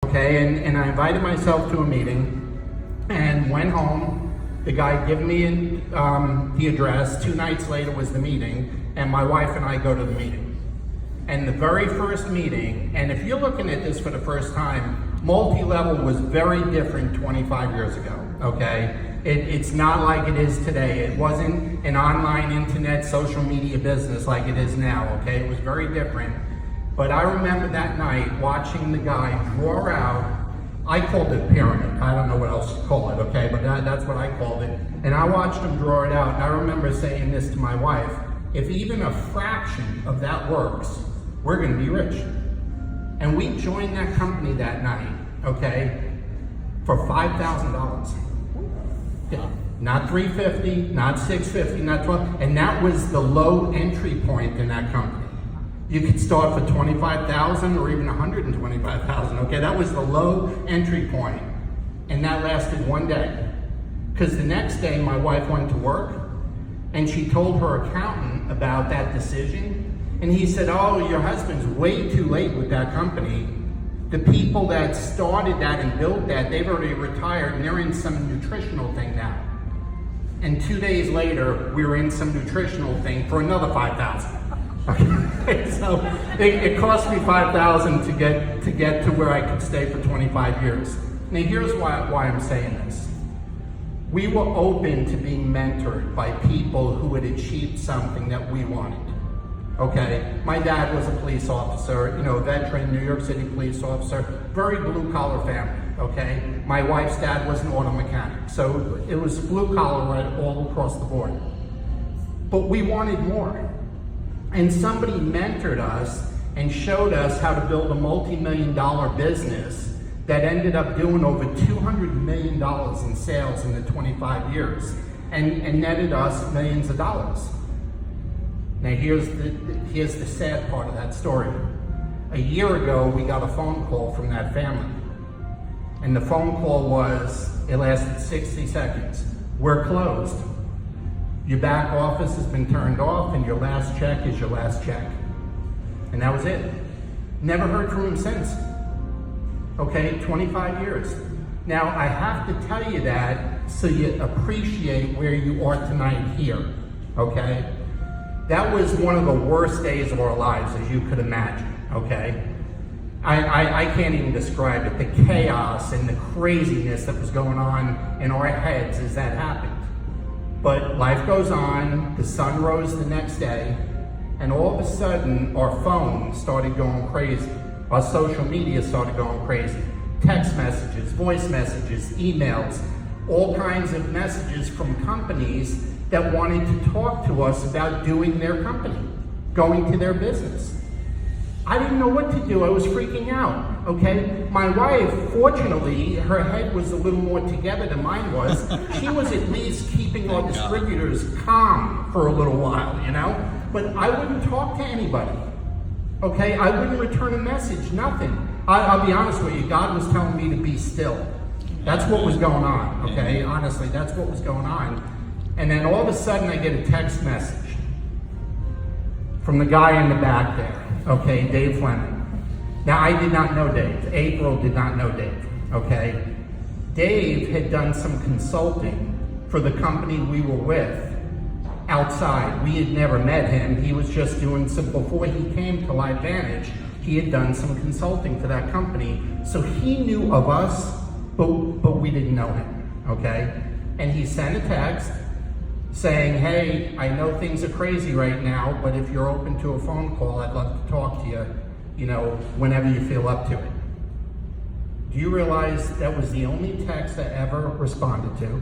okay? And I invited myself to a meeting and went home. The guy gave me the address. 2 nights later was the meeting, and my wife and I go to the meeting. And the very first meeting, and if you're looking at this for the first time, multi-level was very different 25 years ago, okay? It's not like it is today. It wasn't an online internet social media business like it is now, okay? It was very different. But I remember that night watching the guy draw out, I called it pyramid. I don't know what else to call it, okay? But that's what I called it. And I watched him draw it out, and I remember saying this to my wife, if even a fraction of that works, we're gonna be rich. And we joined that company that night, okay, for $5,000. Yeah. Not $350, not $650, not $12, and that was the low entry point in that company. You could start for $25,000 or even $125,000, okay? That was the low entry point, and that lasted 1 day. Because the next day, my wife went to work, and she told her accountant about that decision, and he said, oh, your husband's way too late with that company. The people that started that and built that, they've already retired, and they're in some nutritional thing now. And 2 days later, we were in some nutritional thing for another $5,000. Okay, so it cost me $5,000 to get to where I could stay for 25 years. Now here's why I'm saying this. We were open to being mentored by people who had achieved something that we wanted. Okay, my dad was a police officer, you know, veteran New York City police officer, very blue collar family, okay? My wife's dad was an auto mechanic, so it was blue collar right all across the board. But we wanted more. And somebody mentored us and showed us how to build a multi-million-dollar business that ended up doing over $200 million in sales in the 25 years and netted us millions of dollars. Now here's the sad part of that story. A year ago, we got a phone call from that family. And the phone call it lasted 60 seconds. We're closed. Your back office has been turned off and your last check is your last check. And that was it. Never heard from him since. Okay, 25 years. Now I have to tell you that so you appreciate where you are tonight here, okay? That was one of the worst days of our lives, as you could imagine, okay? I can't even describe it, the chaos and the craziness that was going on in our heads as that happened. But life goes on, the sun rose the next day, and all of a sudden, our phone started going crazy. Our social media started going crazy. Text messages, voice messages, emails, all kinds of messages from companies that wanted to talk to us about doing their company, going to their business. I didn't know what to do. I was freaking out, okay? My wife, fortunately, her head was a little more together than mine was. She was at least keeping our distributors calm for a little while, you know? But I wouldn't talk to anybody, okay? I wouldn't return a message, nothing. I'll be honest with you, God was telling me to be still. That's what was going on, okay? Honestly, that's what was going on. And then all of a sudden I get a text message from the guy in the back there, okay, Dave Fleming. Now I did not know Dave. April did not know Dave, okay? Dave had done some consulting for the company we were with outside. We had never met him. He was just doing some, before he came to LiveVantage, he had done some consulting for that company. So he knew of us, but we didn't know him, okay? And he sent a text saying, hey, I know things are crazy right now, but if you're open to a phone call, I'd love to talk to you, you know, whenever you feel up to it. Do you realize that was the only text I ever responded to?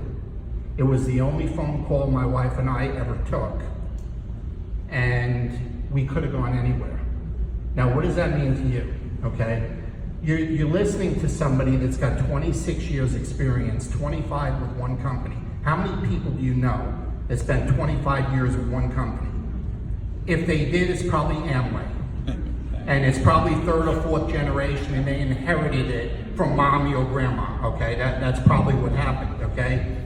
It was the only phone call my wife and I ever took. And we could have gone anywhere. Now, what does that mean to you, okay? You're listening to somebody that's got 26 years experience, 25 with one company. How many people do you know that spent 25 years with one company? If they did, it's probably Amway. And it's probably 3rd or 4th generation and they inherited it from mommy or grandma, okay? That's probably what happened, okay?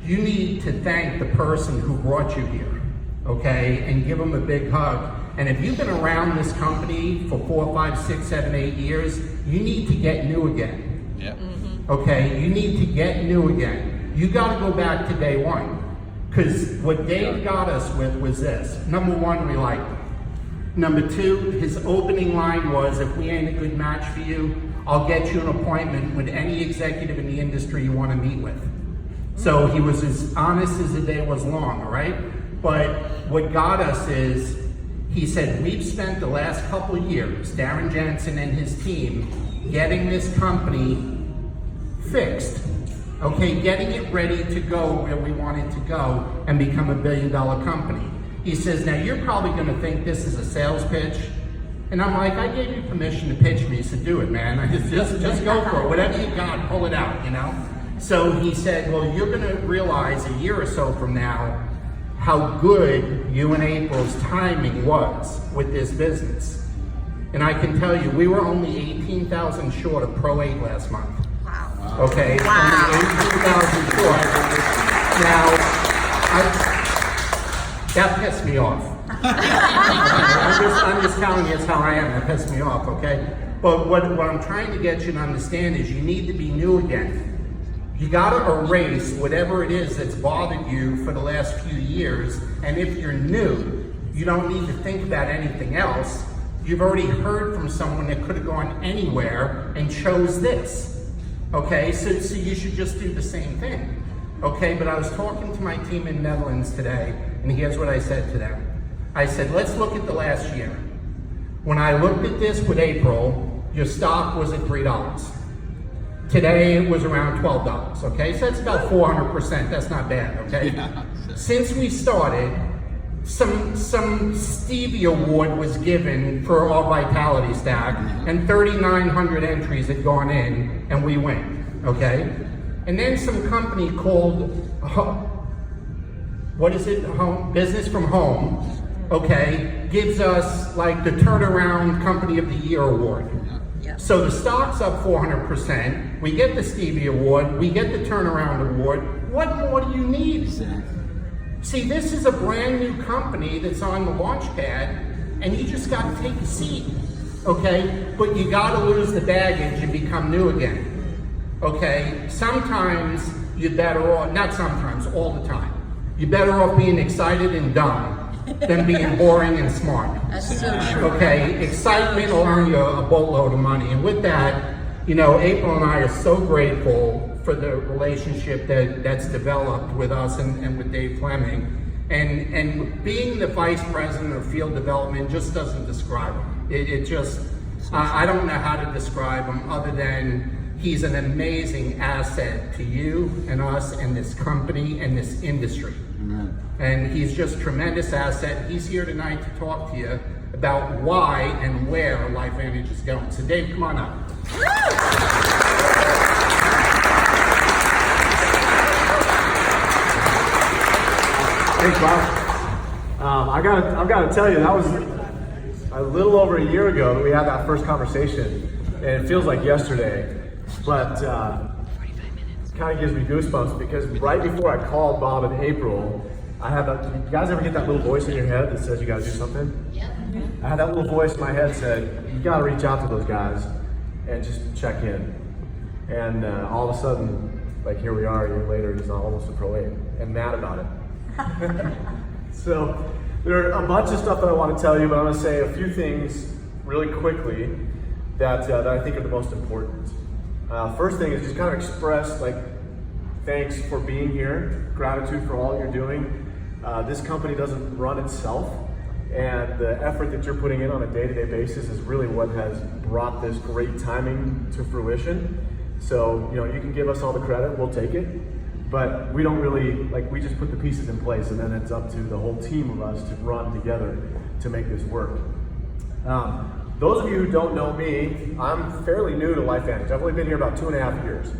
You need to thank the person who brought you here, okay? And give them a big hug And if you've been around this company for 4, 5, 6, 7, 8 years, you need to get new again. Yeah. Okay, you need to get new again. You got to go back to day one. Because what Dave got us with was this. Number one, we liked him. Number two, his opening line was, if we ain't a good match for you, I'll get you an appointment with any executive in the industry you want to meet with. So he was as honest as the day was long, all right? But what got us is, he said, we've spent the last couple of years, Darren Jensen and his team, getting this company fixed, okay, getting it ready to go where we want it to go and become $1 billion company. He says, now you're probably gonna think this is a sales pitch. And I'm like, I gave you permission to pitch me, so do it, man. Just go for it. Whatever you got, pull it out, you know? So he said, well, you're gonna realize a year or so from now how good you and April's timing was with this business. And I can tell you, we were only 18,000 short of Pro 8 last month. Wow. Okay, Wow. only 18,000 short. Now, that pissed me off. I'm just telling you it's how I am. That pissed me off, okay? But what I'm trying to get you to understand is you need to be new again. You gotta erase whatever it is that's bothered you for the last few years, and if you're new, you don't need to think about anything else. You've already heard from someone that could have gone anywhere and chose this, okay? So you should just do the same thing, okay? But I was talking to my team in Netherlands today, and here's what I said to them. I said, let's look at the last year. When I looked at this with April, your stock was at $3. Today it was around $12, okay? So that's about 400%, that's not bad, okay? Yeah. Since we started, some Stevie Award was given for our Vitality Stack, and 3,900 entries had gone in, and we win, okay? And then some company called, what is it, Business from Home, okay, gives us like the Turnaround Company of the Year Award. So the stock's up 400%, we get the Stevie Award, we get the Turnaround Award. What more do you need? See, this is a brand new company that's on the launch pad, and you just got to take a seat, okay? But you got to lose the baggage and become new again, okay? Sometimes you're better off, not sometimes, all the time. You're better off being excited and dumb than being boring and smart. That's so true. Okay, excitement will earn you a boatload of money. And with that, you know, April and I are so grateful for the relationship that's developed with us and with Dave Fleming. And being the vice president of field development just doesn't describe him. It just, I don't know how to describe him other than he's an amazing asset to you and us and this company and this industry. Amen. And he's just a tremendous asset. He's here tonight to talk to you about why and where LifeVantage is going. So Dave, come on up. Thanks, Bob. I've got to tell you, that was a little over a year ago that we had that first conversation, and it feels like yesterday, but it kind of gives me goosebumps because right before I called Bob in April, I had that. You guys ever get that little voice in your head that says you got to do something? Yep. I had that little voice in my head said, you got to reach out to those guys and just check in. And all of a sudden, like here we are a year later, he's almost a Pro 8 and mad about it. So there are a bunch of stuff that I want to tell you, but I'm going to say a few things really quickly that I think are the most important. First thing is just kind of express like thanks for being here, gratitude for all you're doing. This company doesn't run itself, and the effort that you're putting in on a day-to-day basis is really what has brought this great timing to fruition. So, you know, you can give us all the credit, we'll take it, but we don't really, like, we just put the pieces in place, and then it's up to the whole team of us to run together to make this work. Those of you who don't know me, I'm fairly new to LifeVantage. I've only been here about 2.5 years,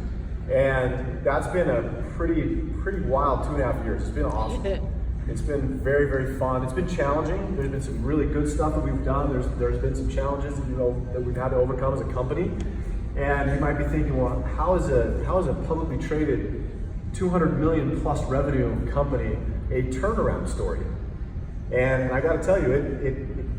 and that's been a pretty wild 2.5 years. It's been awesome. It's been very, very fun. It's been challenging. There's been some really good stuff that we've done. There's been some challenges that we've had to overcome as a company. And you might be thinking, well, how is a publicly traded 200 million plus revenue company a turnaround story? And I got to tell you,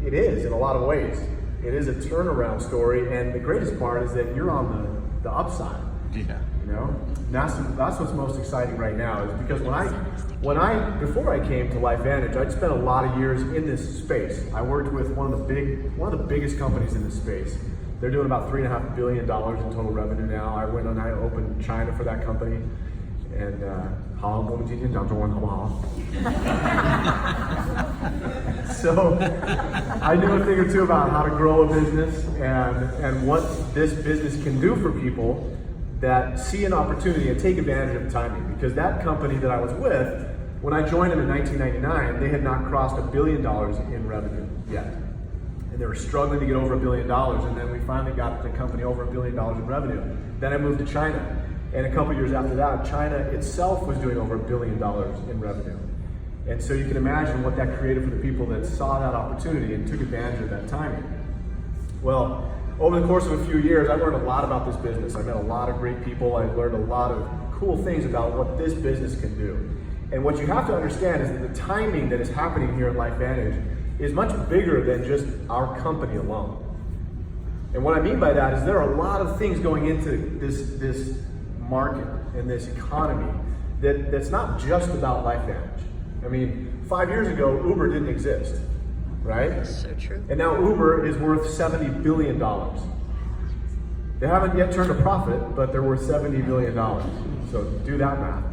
it is in a lot of ways. It is a turnaround story, and the greatest part is that you're on the upside. Yeah. You know, that's what's most exciting right now, is because before I came to LifeVantage, I'd spent a lot of years in this space. I worked with one of the biggest companies in this space. They're doing about $3.5 billion in total revenue now. I went and I opened China for that company, and 好，我们今天讲中文好不好？ So I knew a thing or two about how to grow a business and what this business can do for people that see an opportunity and take advantage of timing. Because that company that I was with, when I joined them in 1999, they had not crossed $1 billion in revenue yet. And they were struggling to get over $1 billion, and then we finally got the company over $1 billion in revenue. Then I moved to China, and a couple years after that, China itself was doing over $1 billion in revenue. And so you can imagine what that created for the people that saw that opportunity and took advantage of that timing. Well, over the course of a few years, I learned a lot about this business. I met a lot of great people. I learned a lot of cool things about what this business can do. And what you have to understand is that the timing that is happening here at LifeVantage is much bigger than just our company alone. And what I mean by that is there are a lot of things going into this market and this economy that's not just about LifeVantage. I mean, 5 years ago, Uber didn't exist, right? So true. And now Uber is worth $70 billion. They haven't yet turned a profit, but they're worth $70 billion. So do that math.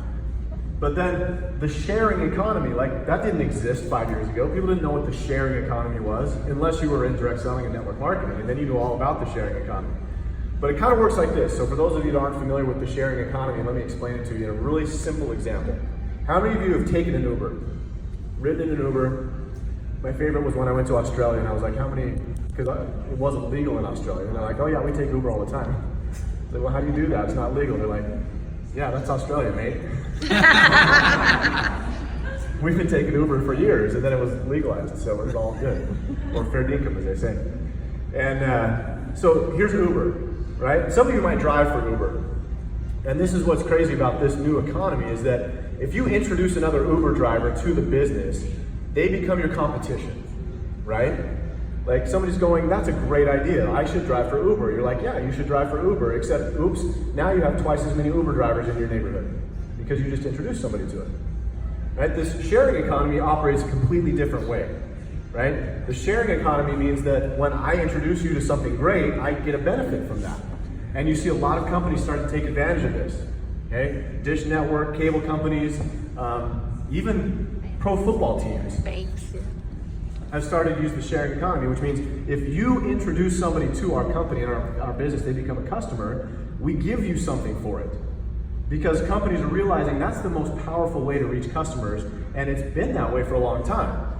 But then the sharing economy, like that didn't exist 5 years ago. People didn't know what the sharing economy was unless you were in direct selling and network marketing, and then you knew all about the sharing economy. But it kind of works like this. So for those of you that aren't familiar with the sharing economy, let me explain it to you in a really simple example. How many of you have taken an Uber? Ridden in an Uber? My favorite was when I went to Australia, and I was like, how many? Because it wasn't legal in Australia. And they're like, oh yeah, we take Uber all the time. I said, well, how do you do that? It's not legal. They're like, yeah, that's Australia, mate. We've been taking Uber for years, and then it was legalized, so it was all good. Or fair dinkum, as they say. And so here's Uber, right? Some of you might drive for Uber. And this is what's crazy about this new economy, is that if you introduce another Uber driver to the business, they become your competition, right? Like somebody's going, that's a great idea, I should drive for Uber. You're like, yeah, you should drive for Uber, except, oops, now you have twice as many Uber drivers in your neighborhood because you just introduced somebody to it, right? This sharing economy operates a completely different way, right? The sharing economy means that when I introduce you to something great, I get a benefit from that. And you see a lot of companies start to take advantage of this, okay? Dish Network, cable companies, even pro football teams. Banks. Have started to use the sharing economy, which means if you introduce somebody to our company and our business, they become a customer, we give you something for it. Because companies are realizing that's the most powerful way to reach customers, and it's been that way for a long time.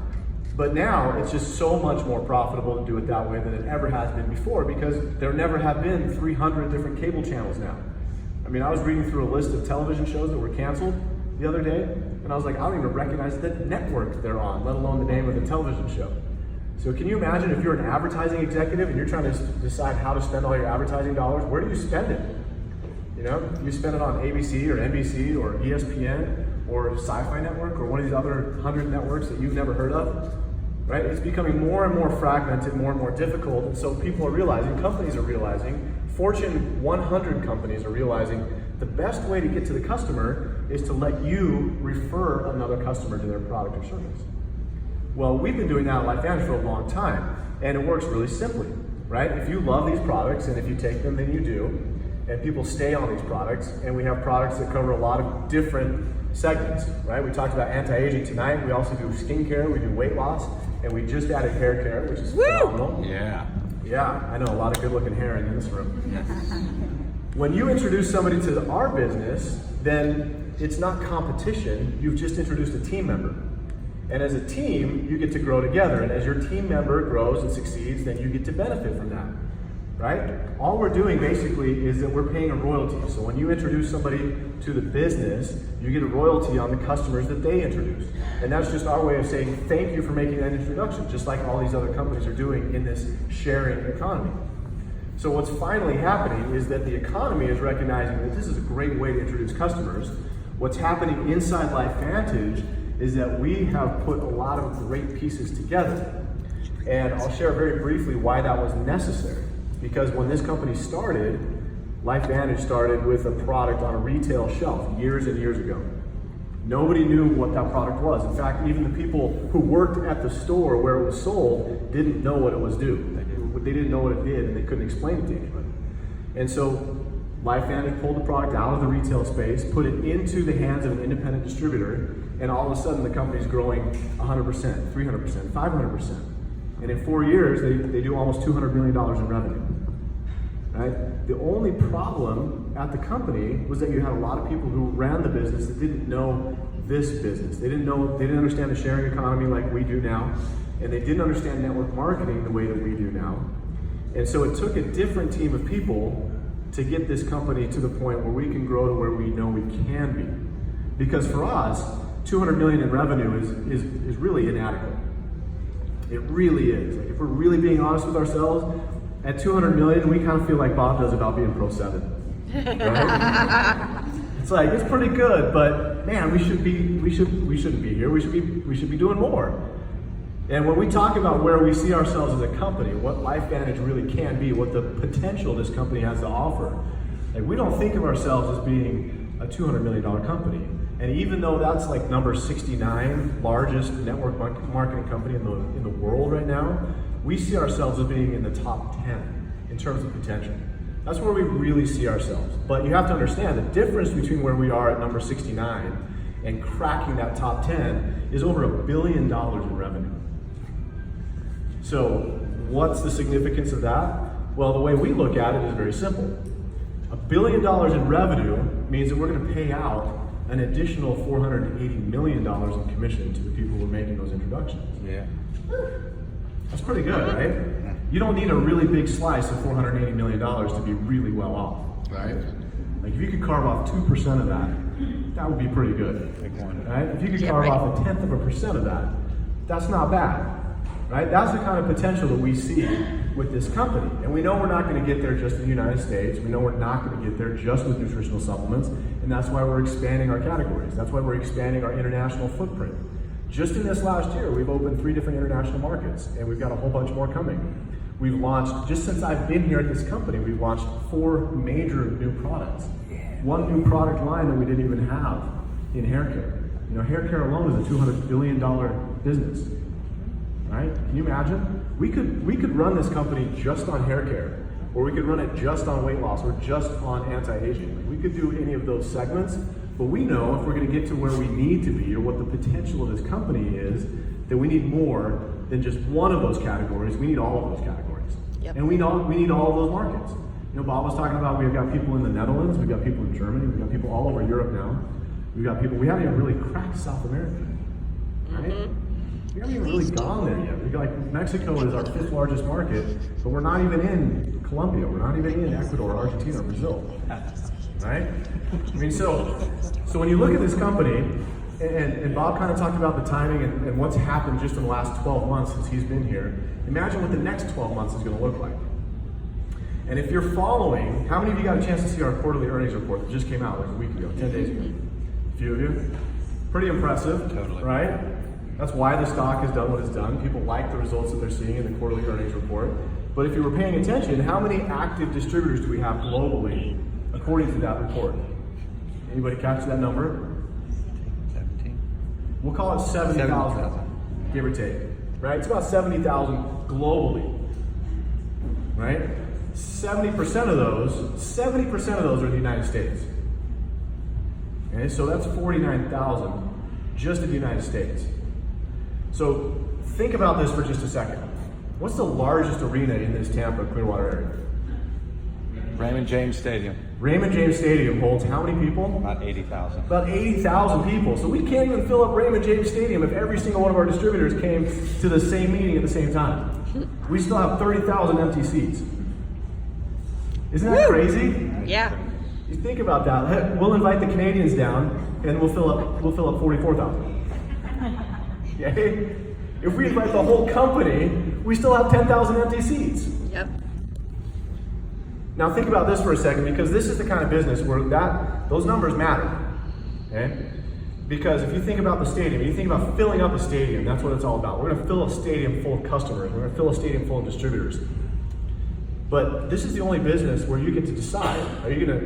But now it's just so much more profitable to do it that way than it ever has been before, because there never have been 300 different cable channels now. I mean, I was reading through a list of television shows that were canceled the other day, and I was like, I don't even recognize the network they're on, let alone the name of the television show. So can you imagine if you're an advertising executive and you're trying to decide how to spend all your advertising dollars, where do you spend it? You know, you spend it on ABC or NBC or ESPN or Sci-Fi Network or one of these other 100 networks that you've never heard of, right? It's becoming more and more fragmented, more and more difficult, and so people are realizing, companies are realizing, Fortune 100 companies are realizing the best way to get to the customer is to let you refer another customer to their product or service. Well, we've been doing that at LifeVantage for a long time, and it works really simply, right? If you love these products, and if you take them, then you do, and people stay on these products, and we have products that cover a lot of different segments, right? We talked about anti-aging tonight. We also do skincare, we do weight loss, and we just added hair care, which is phenomenal. Yeah. Yeah, I know a lot of good looking hair in this room. When you introduce somebody to our business, then it's not competition, you've just introduced a team member. And as a team, you get to grow together, and as your team member grows and succeeds, then you get to benefit from that, right? All we're doing basically is that we're paying a royalty. So when you introduce somebody to the business, you get a royalty on the customers that they introduce. And that's just our way of saying thank you for making that introduction, just like all these other companies are doing in this sharing economy. So what's finally happening is that the economy is recognizing that this is a great way to introduce customers. What's happening inside LifeVantage is that we have put a lot of great pieces together. And I'll share very briefly why that was necessary. Because when this company started, LifeVantage started with a product on a retail shelf years and years ago. Nobody knew what that product was. In fact, even the people who worked at the store where it was sold didn't know what it was doing. They didn't know what it did, and they couldn't explain it to anybody. And so LifeVantage pulled the product out of the retail space, put it into the hands of an independent distributor, and all of a sudden the company's growing 100%, 300%, 500%. And in 4 years, they do almost $200 million in revenue. Right? The only problem at the company was that you had a lot of people who ran the business that didn't know this business. They didn't understand the sharing economy like we do now, and they didn't understand network marketing the way that we do now. And so it took a different team of people to get this company to the point where we can grow to where we know we can be. Because for us, 200 million in revenue is really inadequate. It really is. Like, if we're really being honest with ourselves, at 200 million, we kind of feel like Bob does about being Pro 7. Right? It's like, it's pretty good, but man, we shouldn't be here. We should be doing more. And when we talk about where we see ourselves as a company, what LifeVantage really can be, what the potential this company has to offer, like, we don't think of ourselves as being a $200 million company. And even though that's like number 69 largest network marketing company in the world right now, we see ourselves as being in the top 10 in terms of potential. That's where we really see ourselves. But you have to understand the difference between where we are at number 69 and cracking that top 10 is over $1 billion in revenue. So what's the significance of that? Well, the way we look at it is very simple. $1 billion in revenue means that we're going to pay out an additional $480 million in commission to the people who are making those introductions. Yeah. That's pretty good, right? You don't need a really big slice of $480 million to be really well off, right? Like, if you could carve off 2% of that, that would be pretty good, right? If you could carve off 1/10% of that, that's not bad, right? That's the kind of potential that we see with this company. And we know we're not going to get there just in the United States. We know we're not going to get there just with nutritional supplements, and that's why we're expanding our categories. That's why we're expanding our international footprint. Just in this last year, we've opened 3 different international markets, and we've got a whole bunch more coming. We've launched, just since I've been here at this company, we've launched 4 major new products. 1 new product line that we didn't even have in hair care. You know, hair care alone is a $200 billion business, right? Can you imagine? We could run this company just on hair care, or we could run it just on weight loss, or just on anti-aging. We could do any of those segments, but we know if we're going to get to where we need to be, or what the potential of this company is, that we need more than just one of those categories. We need all of those categories. Yep. And we need all of those markets. You know, Bob was talking about, we've got people in the Netherlands, we've got people in Germany, we've got people all over Europe now. We've got people, we haven't even really cracked South America, right? We haven't even really gone there yet. We've got, like, Mexico is our 5th largest market, but we're not even in Colombia, we're not even in Ecuador, Argentina, or Brazil, right? I mean, so when you look at this company, and Bob kind of talked about the timing and what's happened just in the last 12 months since he's been here, imagine what the next 12 months is going to look like. And if you're following, how many of you got a chance to see our quarterly earnings report that just came out like a week ago, 10 days ago? A few of you? Pretty impressive, Totally. right? That's why the stock has done what it's done. People like the results that they're seeing in the quarterly earnings report. But if you were paying attention, how many active distributors do we have globally according to that report? Anybody catch that number? 17. We'll call it 70,000, 70,000. give or take, right? It's about 70,000 globally, right? 70% of those are in the United States. Okay, so that's 49,000 just in the United States. So think about this for just a second. What's the largest arena in this Tampa, Clearwater area? Raymond James Stadium, Raymond James Stadium holds how many people? about 80,000. About 80,000 people. So we can't even fill up Raymond James Stadium if every single one of our distributors came to the same meeting at the same time. We still have 30,000 empty seats. Isn't that crazy? Yeah. You think about that. Heck, we'll invite the Canadians down, and we'll fill up 44,000. Okay? If we invite the whole company, we still have 10,000 empty seats. Yep. Now think about this for a second, because this is the kind of business where those numbers matter. Okay? Because if you think about the stadium, you think about filling up a stadium, that's what it's all about. We're gonna fill a stadium full of customers. We're gonna fill a stadium full of distributors. But this is the only business where you get to decide,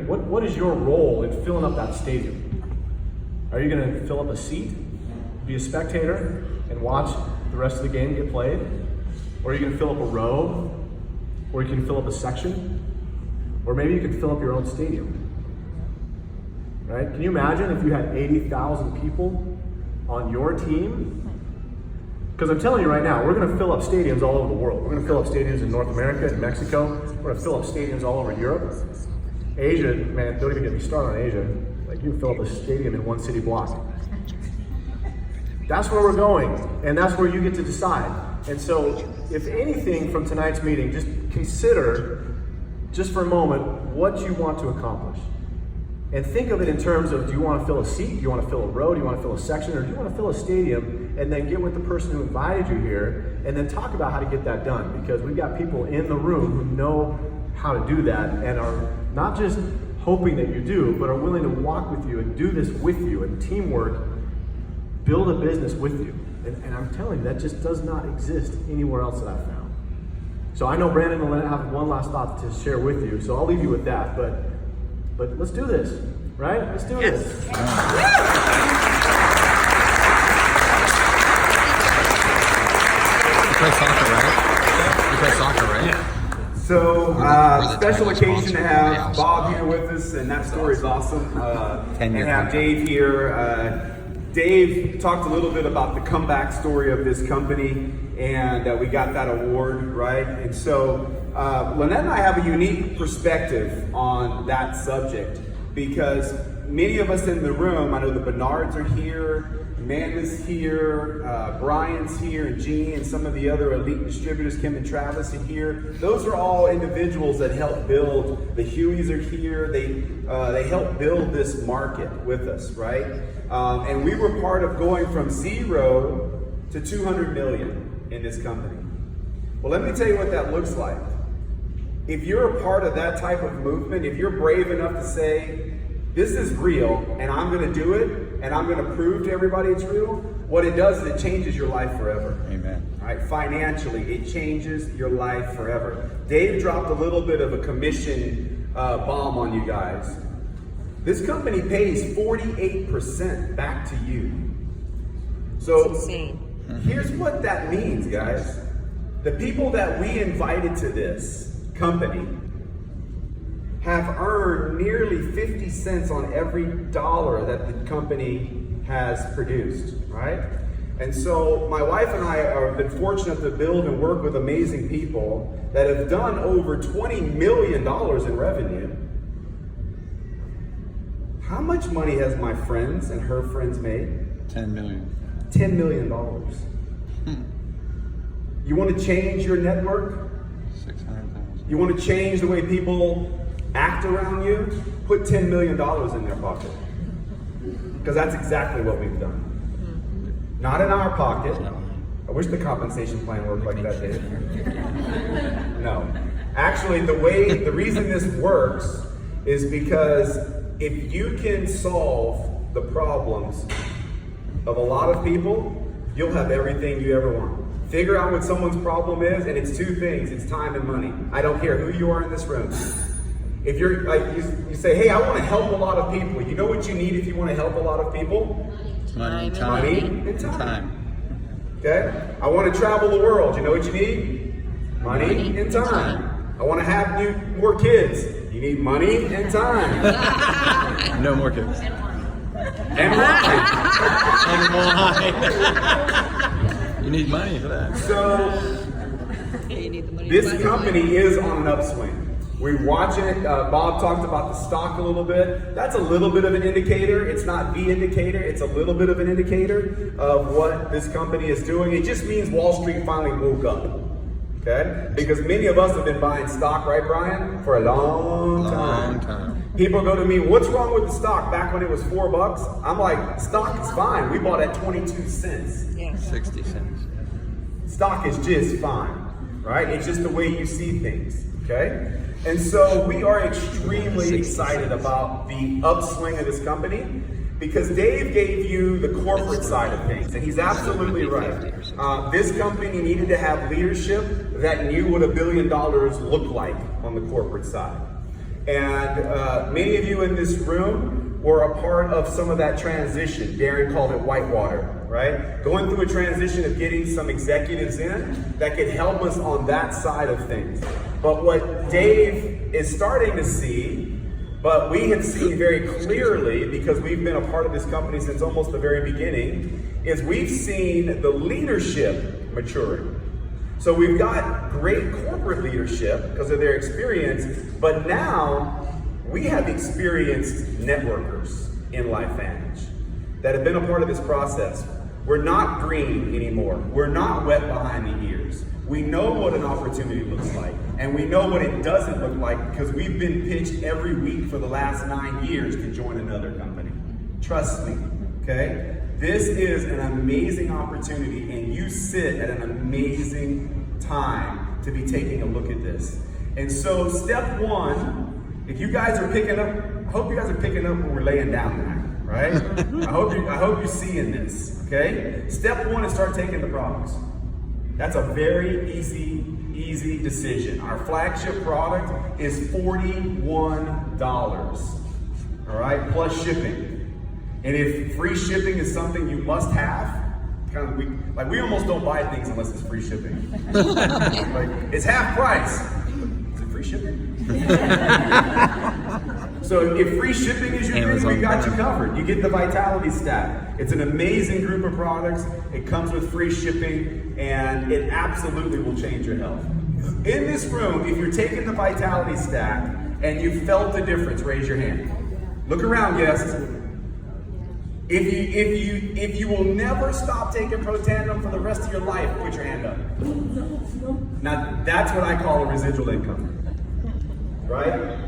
what is your role in filling up that stadium? Are you gonna fill up a seat, be a spectator, and watch the rest of the game get played? Or are you gonna fill up a row? Or you can fill up a section? Or maybe you can fill up your own stadium. Right? Can you imagine if you had 80,000 people on your team? Because I'm telling you right now, we're going to fill up stadiums all over the world. We're going to fill up stadiums in North America and Mexico. We're going to fill up stadiums all over Europe. Asia, man, don't even get me started on Asia. Like, you can fill up a stadium in one city block. That's where we're going, and that's where you get to decide. And so, if anything from tonight's meeting, just consider, just for a moment, what you want to accomplish. And think of it in terms of, do you want to fill a seat? Do you want to fill a row? Do you want to fill a section? Or do you want to fill a stadium and then get with the person who invited you here and then talk about how to get that done? Because we've got people in the room who know how to do that and are not just hoping that you do, but are willing to walk with you and do this with you and teamwork, build a business with you. And I'm telling you, that just does not exist anywhere else that I've found. So I know Brandon will have one last thought to share with you, so I'll leave you with that. But let's do this, right? Let's do this. You play soccer, right? You play soccer, right? Yeah. So, special occasion to have Bob here with us, and that story is awesome. And have Dave here. Dave talked a little bit about the comeback story of this company, and we got that award, right? And so, Lynette and I have a unique perspective on that subject because many of us in the room, I know the Bernards are here, Amanda's here, Brian's here, and Gene, and some of the other elite distributors, Kim and Travis, are here. Those are all individuals that helped build. The Hueys are here. They helped build this market with us, right? And we were part of going from 0 to 200 million in this company. Well, let me tell you what that looks like. If you're a part of that type of movement, if you're brave enough to say, this is real, and I'm going to do it, and I'm going to prove to everybody it's real, what it does is it changes your life forever. Amen. All right, financially, it changes your life forever. Dave dropped a little bit of a commission bomb on you guys. This company pays 48% back to you. So here's what that means, guys. The people that we invited to this company have earned nearly 50 cents on every dollar that the company has produced, right? And so my wife and I have been fortunate to build and work with amazing people that have done over $20 million in revenue. How much money has my friends and her friends made? 10 million. $10 million. You want to change your network? 600,000. You want to change the way people act around you? Put $10 million in their pocket. Because that's exactly what we've done. Not in our pocket. I wish the compensation plan worked like that, Dave. No. Actually, the reason this works is because if you can solve the problems of a lot of people, you'll have everything you ever want. Figure out what someone's problem is, and it's two things. It's time and money. I don't care who you are in this room. If you're like, you say, hey, I want to help a lot of people. You know what you need if you want to help a lot of people? Money, Money time. and time. Okay? I want to travel the world. You know what you need? Money and time. I want to have more kids. You need money and time. No more kids. And wine. And wine. You need money for that. So, this company is on an upswing. We're watching it. Bob talked about the stock a little bit. That's a little bit of an indicator. It's not the indicator. It's a little bit of an indicator of what this company is doing. It just means Wall Street finally woke up. Okay? Because many of us have been buying stock, right, Brian? For a long time. People go to me, what's wrong with the stock back when it was $4? I'm like, stock is fine. We bought at 22 cents. Yeah. 60 cents. Stock is just fine, right? It's just the way you see things, okay? And so we are extremely excited about the upswing of this company Because Dave gave you the corporate side of things, and he's absolutely right. This company needed to have leadership that knew what $1 billion looked like on the corporate side. And many of you in this room were a part of some of that transition. Darren called it whitewater, right? Going through a transition of getting some executives in that could help us on that side of things. But what Dave is starting to see, but we have seen very clearly, because we've been a part of this company since almost the very beginning, is we've seen the leadership maturing. So we've got great corporate leadership because of their experience, but now we have experienced networkers in LifeVantage that have been a part of this process. We're not green anymore. We're not wet behind the ears. We know what an opportunity looks like, and we know what it doesn't look like because we've been pitched every week for the last 9 years to join another company. Trust me, okay? This is an amazing opportunity, and you sit at an amazing time to be taking a look at this. And so step one, if you guys are picking up, I hope you guys are picking up when we're laying down tonight, right? I hope you're seeing this, okay? Step one is start taking the products. That's a very easy decision. Our flagship product is $41, all right, plus shipping. And if free shipping is something you must have, we almost don't buy things unless it's free shipping. Like, it's half price. Is it free shipping? So if free shipping is your thing, we got you covered. You get the Vitality Stack. It's an amazing group of products. It comes with free shipping, and it absolutely will change your health. In this room, if you're taking the Vitality Stack and you felt the difference, raise your hand. Look around, guests. If you will never stop taking Protandim for the rest of your life, put your hand up. Now that's what I call a residual income, right?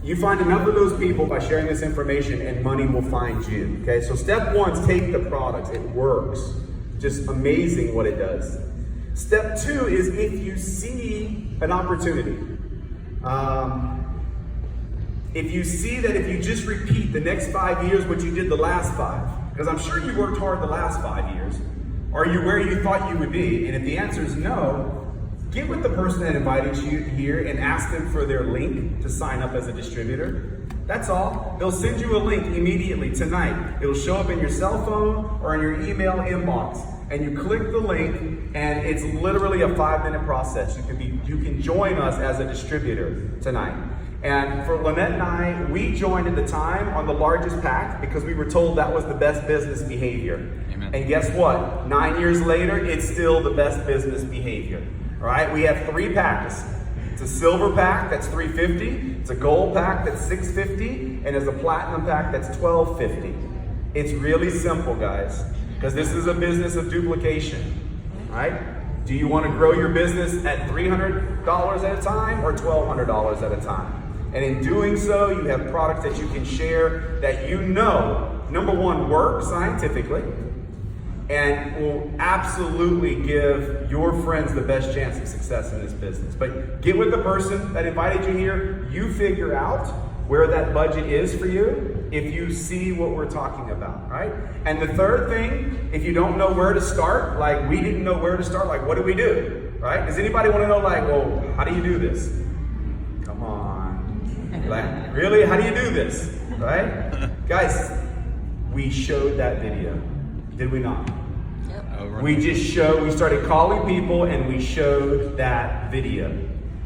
You find enough of those people by sharing this information, and money will find you. Okay, so step one is take the products. It works. Just amazing what it does. Step two is if you see an opportunity. If you see that if you just repeat the next 5 years what you did the last 5, because I'm sure you worked hard the last 5 years, are you where you thought you would be? And if the answer is no, get with the person that invited you here and ask them for their link to sign up as a distributor. That's all. They'll send you a link immediately tonight. It'll show up in your cell phone or in your email inbox. And you click the link, and it's literally a 5-minute process. You can join us as a distributor tonight. And for Lynette and I, we joined at the time on the largest pack because we were told that was the best business behavior. Amen. And guess what? 9 years later, it's still the best business behavior. All right, we have 3 packs. It's a silver pack that's $350, it's a gold pack that's $650, and it's a platinum pack that's $1250. It's really simple, guys, because this is a business of duplication, right? Do you want to grow your business at $300 at a time or $1,200 at a time? And in doing so, you have products that you can share that you know, number one, work scientifically, and will absolutely give your friends the best chance of success in this business. But get with the person that invited you here. You figure out where that budget is for you if you see what we're talking about, right? And the third thing, if you don't know where to start, like we didn't know where to start, like what do we do, right? Does anybody want to know, like, well, how do you do this? Come on. Like, really? How do you do this, right? Guys, we showed that video. Did we not? Yep. We started calling people and we showed that video.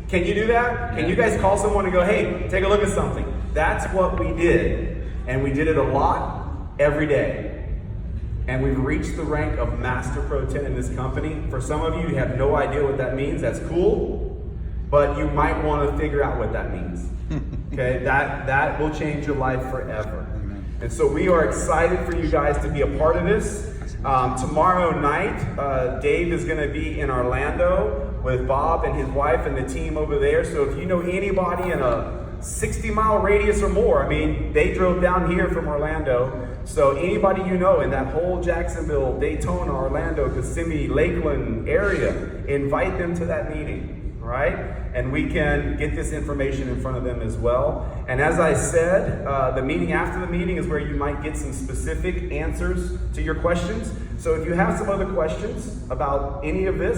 Can you do that? Can you guys call someone and go, hey, take a look at something? That's what we did. And we did it a lot, every day. And we've reached the rank of Master Pro 10 in this company. For some of you, you have no idea what that means. That's cool. But you might want to figure out what that means. Okay, that will change your life forever. And so we are excited for you guys to be a part of this. Tomorrow night, Dave is going to be in Orlando with Bob and his wife and the team over there. So if you know anybody in a 60-mile radius or more, I mean, they drove down here from Orlando. So anybody you know in that whole Jacksonville, Daytona, Orlando, Kissimmee, Lakeland area, invite them to that meeting. All right? And we can get this information in front of them as well. And as I said, the meeting after the meeting is where you might get some specific answers to your questions. So if you have some other questions about any of this,